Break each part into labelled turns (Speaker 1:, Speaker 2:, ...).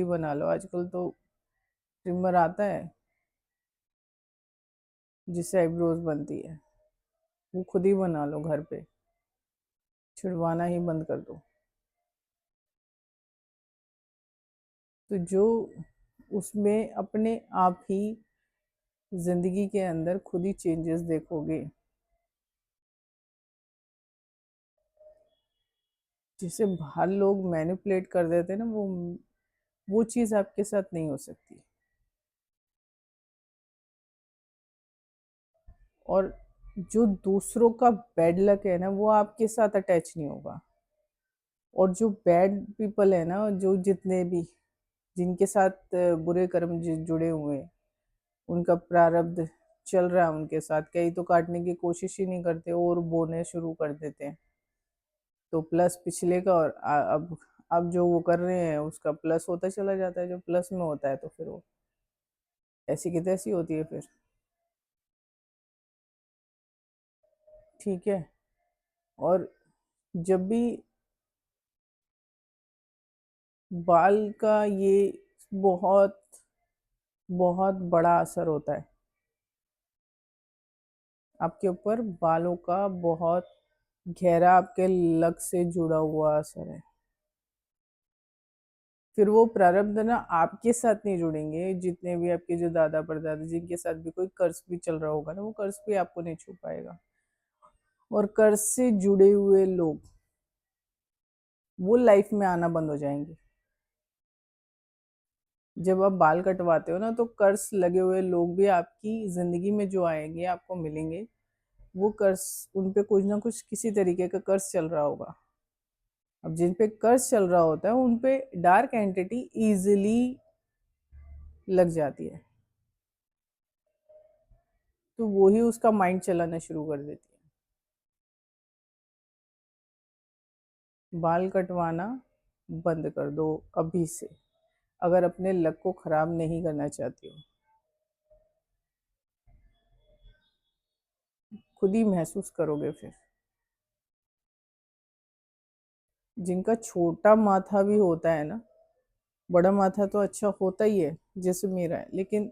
Speaker 1: बना लो। आजकल तो ट्रिमर आता है जिससे आईब्रोज बनती है, वो खुद ही बना लो घर पे, छुड़वाना ही बंद कर दो। तो जो उसमें अपने आप ही जिंदगी के अंदर खुद ही चेंजेस देखोगे, जिसे बाहर लोग मैनिपुलेट कर देते हैं ना, वो चीज़ आपके साथ नहीं हो सकती। और जो दूसरों का बैड लक है ना, वो आपके साथ अटैच नहीं होगा। और जो बैड पीपल है ना, जो जितने भी जिनके साथ बुरे कर्म जुड़े हुए हैं, उनका प्रारब्ध चल रहा है उनके साथ, कई तो काटने की कोशिश ही नहीं करते और बोने शुरू कर देते हैं। तो प्लस पिछले का और अब जो वो कर रहे हैं उसका प्लस होता चला जाता है। जो प्लस में होता है तो फिर वो ऐसी की तैसी होती है फिर। ठीक है। और जब भी बाल का ये बहुत बहुत बड़ा असर होता है आपके ऊपर, बालों का बहुत गहरा आपके लक से जुड़ा हुआ असर है। फिर वो प्रारब्ध ना आपके साथ नहीं जुड़ेंगे, जितने भी आपके जो दादा परदादा जिनके साथ भी कोई कर्ज भी चल रहा होगा ना, वो कर्ज भी आपको नहीं छू पाएगा। और कर्ज से जुड़े हुए लोग वो लाइफ में आना बंद हो जाएंगे। जब आप बाल कटवाते हो ना, तो कर्ज लगे हुए लोग भी आपकी जिंदगी में जो आएंगे आपको मिलेंगे, वो कर्ज, उन पे कुछ ना कुछ किसी तरीके का कर्ज चल रहा होगा। अब जिन पे कर्ज चल रहा होता है उन पे डार्क एंटिटी इजीली लग जाती है, तो वो ही उसका माइंड चलाना शुरू कर देती है। बाल कटवाना बंद कर दो अभी से, अगर अपने लक को खराब नहीं करना चाहती हो। खुद ही महसूस करोगे फिर। जिनका छोटा माथा भी होता है ना, बड़ा माथा तो अच्छा होता ही है जैसे मेरा है, लेकिन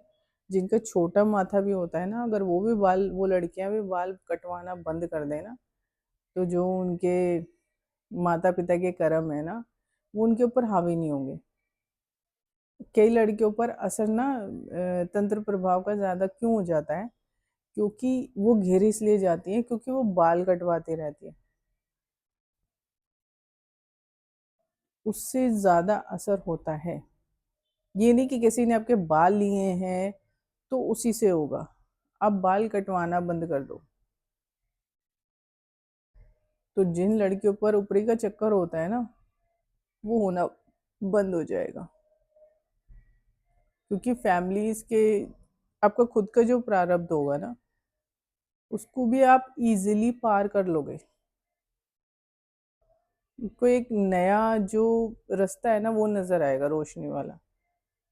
Speaker 1: जिनका छोटा माथा भी होता है ना, अगर वो भी बाल, वो लड़कियां भी बाल कटवाना बंद कर देना, तो जो उनके माता पिता के कर्म है ना, वो उनके ऊपर हावी नहीं होंगे। कई लड़कियों पर असर ना तंत्र प्रभाव का ज्यादा क्यों हो जाता है, क्योंकि वो घेर इसलिए जाती है क्योंकि वो बाल कटवाती रहती है, उससे ज्यादा असर होता है। ये नहीं कि किसी ने आपके बाल लिए हैं तो उसी से होगा। आप बाल कटवाना बंद कर दो, तो जिन लड़कियों पर ऊपरी का चक्कर होता है ना, वो होना बंद हो जाएगा। क्योंकि फैमिलीज के, आपका खुद का जो प्रारब्ध होगा ना, उसको भी आप इजीली पार कर लोगे। कोई एक नया जो रास्ता है ना, वो नजर आएगा रोशनी वाला,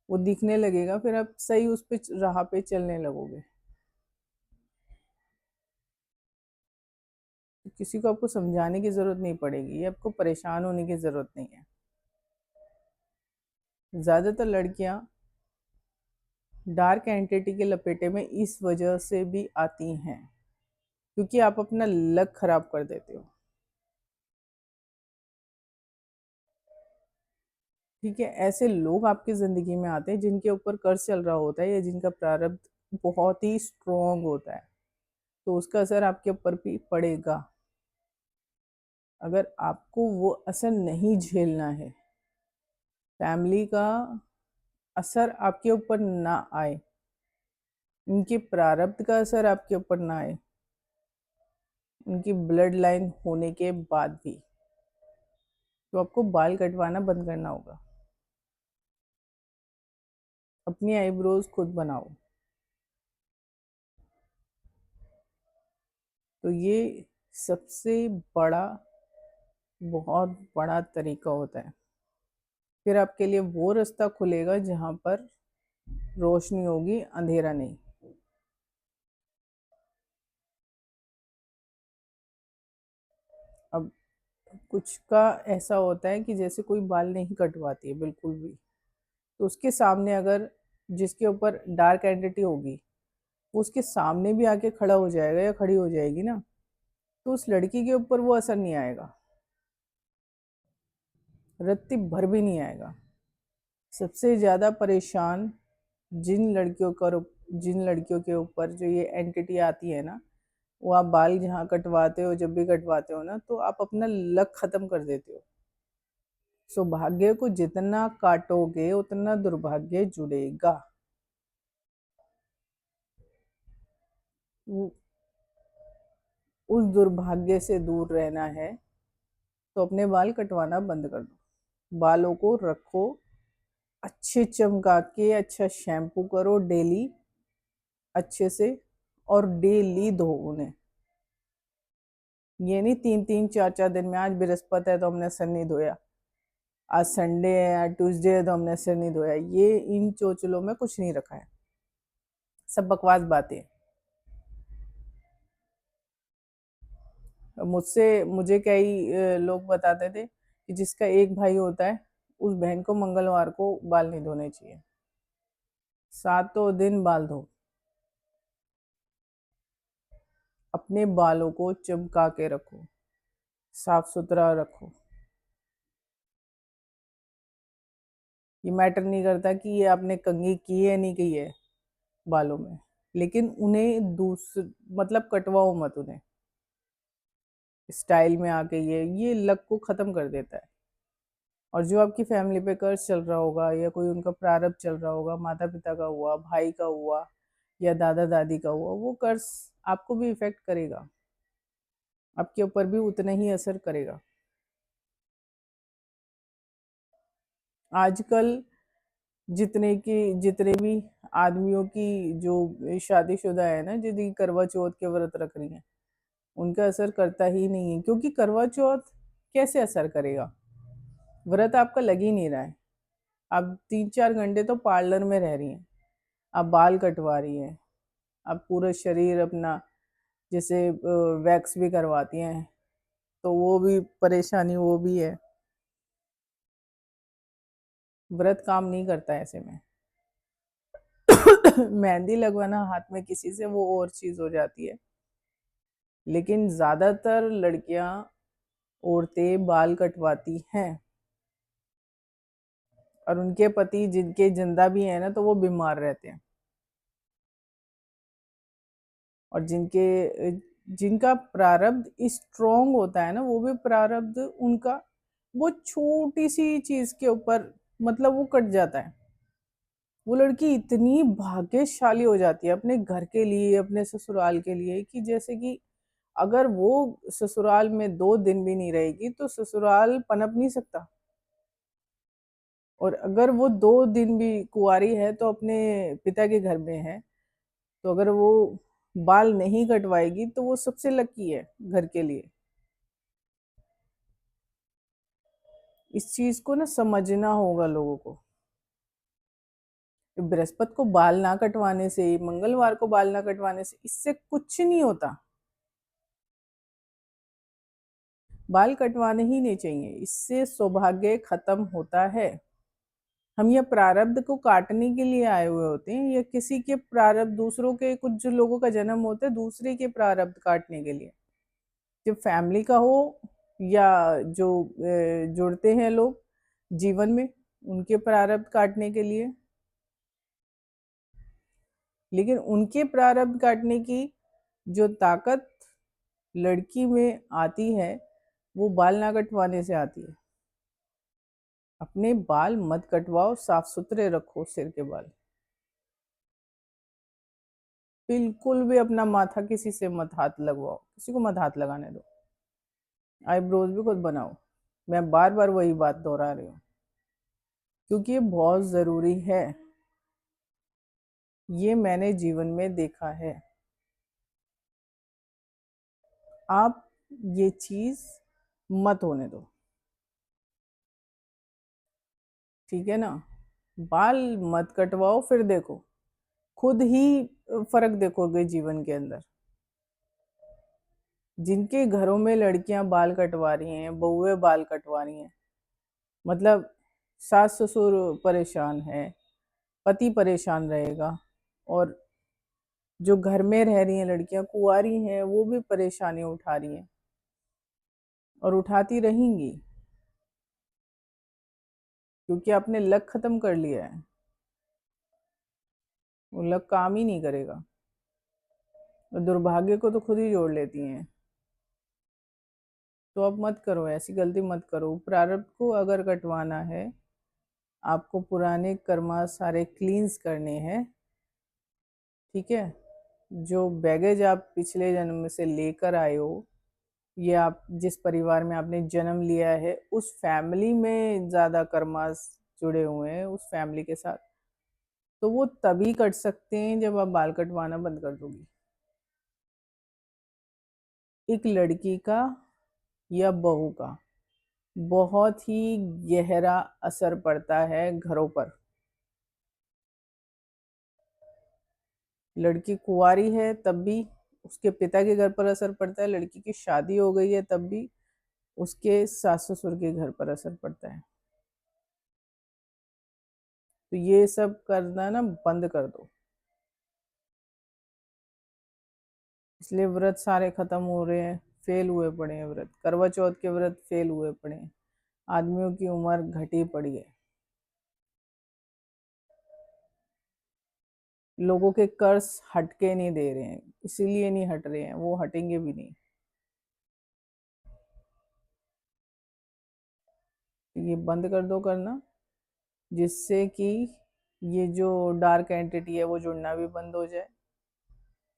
Speaker 1: वो दिखने लगेगा, फिर आप सही उस पे राह पे चलने लगोगे। तो किसी को आपको समझाने की जरूरत नहीं पड़ेगी, आपको परेशान होने की जरूरत नहीं है। ज्यादातर लड़कियां डार्क एंटिटी के लपेटे में इस वजह से भी आती हैं, क्योंकि आप अपना लक खराब कर देते हो। ठीक है, ऐसे लोग आपकी जिंदगी में आते हैं जिनके ऊपर कर्ज चल रहा होता है या जिनका प्रारब्ध बहुत ही स्ट्रोंग होता है, तो उसका असर आपके ऊपर भी पड़ेगा। अगर आपको वो असर नहीं झेलना है, फैमिली का असर आपके ऊपर ना आए, उनके प्रारब्ध का असर आपके ऊपर ना आए, उनकी ब्लड लाइन होने के बाद भी, तो आपको बाल कटवाना बंद करना होगा। अपनी आईब्रोज खुद बनाओ। तो ये सबसे बड़ा, बहुत बड़ा तरीका होता है। फिर आपके लिए वो रास्ता खुलेगा जहां पर रोशनी होगी, अंधेरा नहीं। अब कुछ का ऐसा होता है कि जैसे कोई बाल नहीं कटवाती है बिल्कुल भी, तो उसके सामने अगर जिसके ऊपर डार्क एंटिटी होगी वो उसके सामने भी आके खड़ा हो जाएगा या खड़ी हो जाएगी ना, तो उस लड़की के ऊपर वो असर नहीं आएगा, रत्ती भर भी नहीं आएगा। सबसे ज़्यादा परेशान जिन लड़कियों का जिन लड़कियों के ऊपर जो ये एंटिटी आती है ना, वो आप बाल जहाँ कटवाते हो, जब भी कटवाते हो ना, तो आप अपना लक खत्म कर देते हो। सौभाग्य को जितना काटोगे उतना दुर्भाग्य जुड़ेगा। उस दुर्भाग्य से दूर रहना है तो अपने बाल कटवाना बंद कर दो। बालों को रखो अच्छे चमका के, अच्छा शैम्पू करो डेली अच्छे से, और डेली धो उन्हें। ये नहीं 3-3 4-4 दिन में, आज बृहस्पति है तो हमने सर नहीं धोया, आज संडे है या ट्यूसडे है तो हमने सिर नहीं धोया। ये इन चोचलों में कुछ नहीं रखा है, सब बकवास बातें। मुझे कई लोग बताते थे कि जिसका एक भाई होता है उस बहन को मंगलवार को बाल नहीं धोने चाहिए, 7 दिन बाल धो। अपने बालों को चमका के रखो, साफ सुथरा रखो। ये मैटर नहीं करता कि ये आपने कंघी की है नहीं की है बालों में, लेकिन उन्हें मतलब कटवाओ मत उन्हें स्टाइल में आके। ये लक को खत्म कर देता है। और जो आपकी फैमिली पे कर्ज चल रहा होगा या कोई उनका प्रारब्ध चल रहा होगा, माता पिता का हुआ, भाई का हुआ या दादा दादी का हुआ, वो कर्ज आपको भी इफेक्ट करेगा, आपके ऊपर भी उतना ही असर करेगा। आजकल जितने भी आदमियों की जो शादीशुदा है ना, जिनकी करवा चौथ के व्रत रख रही हैं, उनका असर करता ही नहीं है। क्योंकि करवा चौथ कैसे असर करेगा, व्रत आपका लग ही नहीं रहा है। आप 3-4 घंटे तो पार्लर में रह रही हैं, आप बाल कटवा रही हैं, आप पूरा शरीर अपना जैसे वैक्स भी करवाती हैं, तो वो भी परेशानी, वो भी है। व्रत काम नहीं करता ऐसे में। मेहंदी लगवाना हाथ में किसी से वो और चीज हो जाती है, लेकिन ज्यादातर लड़कियां, औरतें बाल कटवाती हैं, और उनके पति जिनके जिंदा भी है ना, तो वो बीमार रहते हैं। और जिनका प्रारब्ध स्ट्रोंग होता है ना, वो भी प्रारब्ध उनका वो छोटी सी चीज के ऊपर मतलब वो कट जाता है। वो लड़की इतनी भाग्यशाली हो जाती है अपने घर के लिए, अपने ससुराल के लिए, कि जैसे कि अगर वो ससुराल में 2 दिन भी नहीं रहेगी तो ससुराल पनप नहीं सकता। और अगर वो 2 दिन भी कुंवारी है तो अपने पिता के घर में है, तो अगर वो बाल नहीं कटवाएगी तो वो सबसे लकी है घर के लिए। इस चीज को ना समझना होगा लोगों को। बृहस्पति को बाल ना कटवाने से, मंगलवार को बाल ना कटवाने से इससे कुछ नहीं होता। बाल कटवाने ही नहीं चाहिए, इससे सौभाग्य खत्म होता है। हम ये प्रारब्ध को काटने के लिए आए हुए होते हैं, या किसी के प्रारब्ध, दूसरों के, कुछ जो लोगों का जन्म होता है दूसरे के प्रारब्ध काटने के लिए, जो फैमिली का हो या जो जुड़ते हैं लोग जीवन में, उनके प्रारब्ध काटने के लिए। लेकिन उनके प्रारब्ध काटने की जो ताकत लड़की में आती है, वो बाल ना कटवाने से आती है। अपने बाल मत कटवाओ, साफ सुथरे रखो सिर के बाल। बिल्कुल भी अपना माथा किसी से मत हाथ लगवाओ, किसी को मत हाथ लगाने दो। आईब्रोज भी खुद बनाओ। मैं बार बार वही बात दोहरा रही हूँ, क्योंकि ये बहुत ज़रूरी है। ये मैंने जीवन में देखा है। आप ये चीज़ मत होने दो, ठीक है ना। बाल मत कटवाओ, फिर देखो खुद ही फर्क देखोगे जीवन के अंदर। जिनके घरों में लड़कियां बाल कटवा रही हैं, बहुएं बाल कटवा रही हैं, मतलब सास ससुर परेशान है, पति परेशान रहेगा, और जो घर में रह रही हैं लड़कियां कुंवारी हैं वो भी परेशानी उठा रही हैं और उठाती रहेंगी, क्योंकि आपने लक खत्म कर लिया है। वो लक काम ही नहीं करेगा, और दुर्भाग्य को तो खुद ही जोड़ लेती हैं। तो अब मत करो, ऐसी गलती मत करो। प्रारब्ध को अगर कटवाना है, आपको पुराने कर्मा सारे क्लींस करने हैं, ठीक है। जो बैगेज आप पिछले जन्म से लेकर आए हो, ये आप जिस परिवार में आपने जन्म लिया है उस फैमिली में ज़्यादा कर्मास जुड़े हुए हैं उस फैमिली के साथ, तो वो तभी कट सकते हैं जब आप बाल कटवाना बंद कर दोगी। एक लड़की का या बहू का बहुत ही गहरा असर पड़ता है घरों पर। लड़की कुंवारी है तब भी उसके पिता के घर पर असर पड़ता है, लड़की की शादी हो गई है तब भी उसके सास ससुर के घर पर असर पड़ता है। तो ये सब करना ना बंद कर दो। इसलिए व्रत सारे खत्म हो रहे हैं, फेल हुए पड़े हैं व्रत, करवा चौथ के व्रत फेल हुए पड़े हैं, आदमियों की उम्र घटी पड़ी है, लोगों के कर्ज हटके नहीं दे रहे हैं, इसीलिए नहीं हट रहे हैं, वो हटेंगे भी नहीं। तो ये बंद कर दो करना, जिससे कि ये जो डार्क एंटिटी है वो जुड़ना भी बंद हो जाए,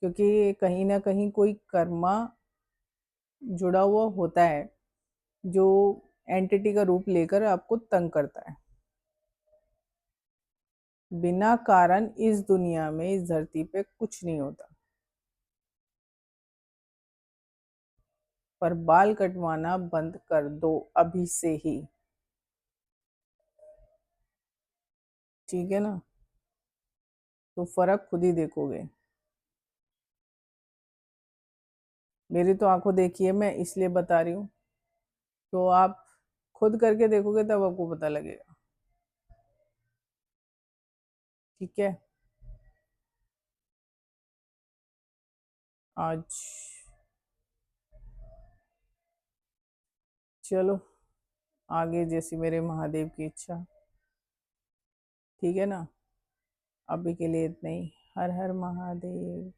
Speaker 1: क्योंकि कहीं ना कहीं कोई कर्मा जुड़ा हुआ होता है जो एंटिटी का रूप लेकर आपको तंग करता है। बिना कारण इस दुनिया में, इस धरती पे कुछ नहीं होता, पर बाल कटवाना बंद कर दो अभी से ही, ठीक है ना। तो फर्क खुद ही देखोगे। मेरी तो आंखों देखी है, मैं इसलिए बता रही हूँ। तो आप खुद करके देखोगे तब आपको पता लगेगा, ठीक है। आज चलो, आगे जैसी मेरे महादेव की इच्छा, ठीक है ना। अभी के लिए इतना ही। हर हर महादेव।